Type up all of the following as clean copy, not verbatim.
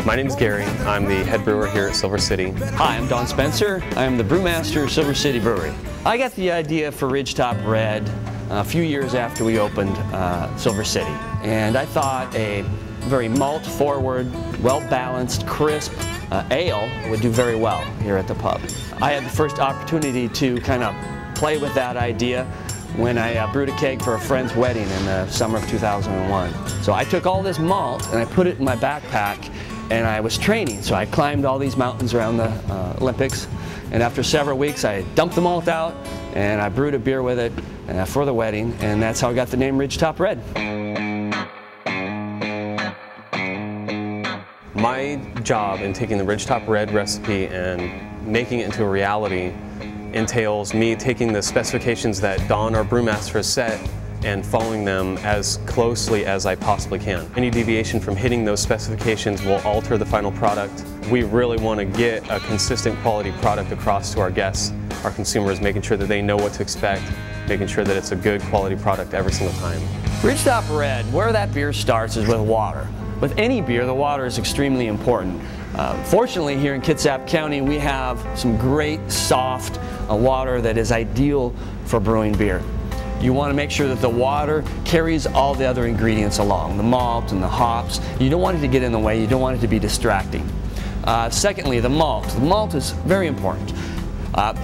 My name is Gary. I'm the head brewer here at Silver City. Hi, I'm Don Spencer. I am the brewmaster of Silver City Brewery. I got the idea for Ridgetop Red a few years after we opened Silver City. And I thought a very malt-forward, well-balanced, crisp ale would do very well here at the pub. I had the first opportunity to kind of play with that idea when I brewed a keg for a friend's wedding in the summer of 2001. So I took all this malt and I put it in my backpack, and I was training. So I climbed all these mountains around the Olympics, and after several weeks I dumped the malt out and I brewed a beer with it for the wedding, and that's how I got the name Ridgetop Red. My job in taking the Ridgetop Red recipe and making it into a reality entails me taking the specifications that Don, our brewmaster, has set and following them as closely as I possibly can. Any deviation from hitting those specifications will alter the final product. We really want to get a consistent quality product across to our guests, our consumers, making sure that they know what to expect, making sure that it's a good quality product every single time. Ridgetop Red, where that beer starts is with water. With any beer, the water is extremely important. Fortunately, here in Kitsap County, we have some great soft water that is ideal for brewing beer. You want to make sure that the water carries all the other ingredients along, the malt and the hops. You don't want it to get in the way, you don't want it to be distracting. Secondly, the malt. The malt is very important.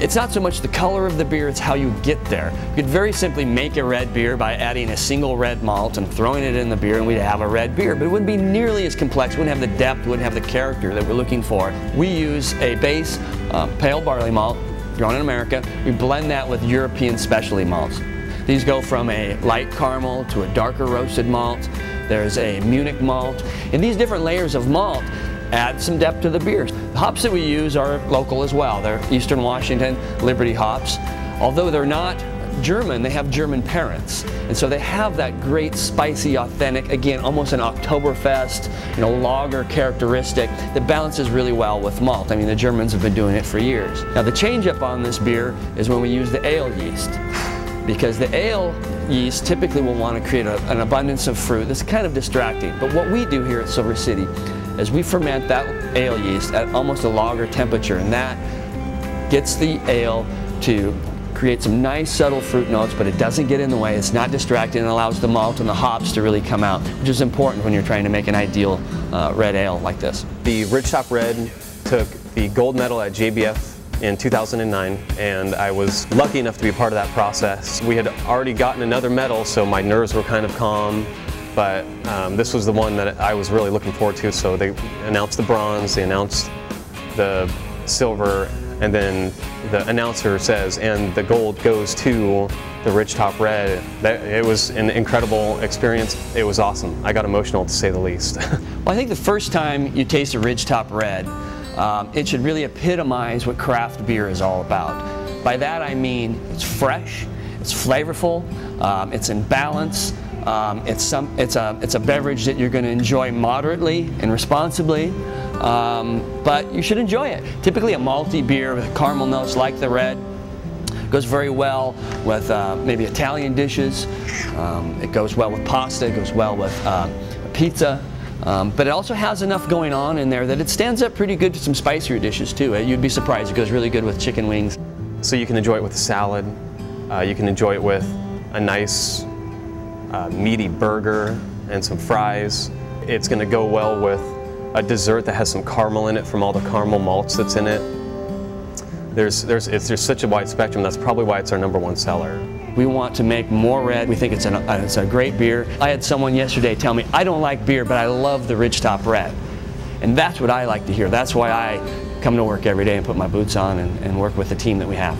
It's not so much the color of the beer, it's how you get there. You could very simply make a red beer by adding a single red malt and throwing it in the beer, and we'd have a red beer, but it wouldn't be nearly as complex, wouldn't have the depth, wouldn't have the character that we're looking for. We use a base pale barley malt grown in America. We blend that with European specialty malts. These go from a light caramel to a darker roasted malt. There's a Munich malt, and these different layers of malt add some depth to the beers. The hops that we use are local as well. They're Eastern Washington Liberty hops. Although they're not German, they have German parents. And so they have that great spicy, authentic, again, almost an Oktoberfest, lager characteristic that balances really well with malt. I mean, the Germans have been doing it for years. Now, the change up on this beer is when we use the ale yeast, because the ale yeast typically will want to create an abundance of fruit that's kind of distracting. But what we do here at Silver City is we ferment that ale yeast at almost a lager temperature, and that gets the ale to create some nice subtle fruit notes, but it doesn't get in the way, it's not distracting, and allows the malt and the hops to really come out, which is important when you're trying to make an ideal red ale like this. The Ridgetop Red took the gold medal at JBF in 2009, and I was lucky enough to be a part of that process. We had already gotten another medal, so my nerves were kind of calm, but this was the one that I was really looking forward to. So they announced the bronze, they announced the silver, and then the announcer says, and the gold goes to the Ridgetop Red. It was an incredible experience. It was awesome. I got emotional, to say the least. Well, I think the first time you taste a Ridgetop Red, it should really epitomize what craft beer is all about. By that I mean it's fresh, it's flavorful, it's in balance, it's a beverage that you're going to enjoy moderately and responsibly, but you should enjoy it. Typically a malty beer with caramel notes like the red goes very well with maybe Italian dishes. It goes well with pasta, it goes well with pizza. But it also has enough going on in there that it stands up pretty good to some spicier dishes too. You'd be surprised, it goes really good with chicken wings. So you can enjoy it with a salad, you can enjoy it with a nice meaty burger and some fries. It's going to go well with a dessert that has some caramel in it from all the caramel malts that's in it. There's such a wide spectrum. That's probably why it's our #1 seller. We want to make more red. We think it's a great beer. I had someone yesterday tell me, I don't like beer, but I love the Ridgetop Red. And that's what I like to hear. That's why I come to work every day and put my boots on and work with the team that we have.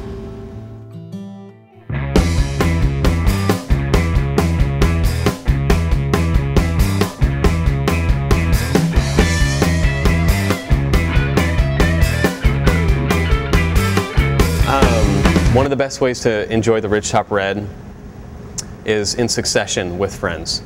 One of the best ways to enjoy the Ridgetop Red is in succession with friends.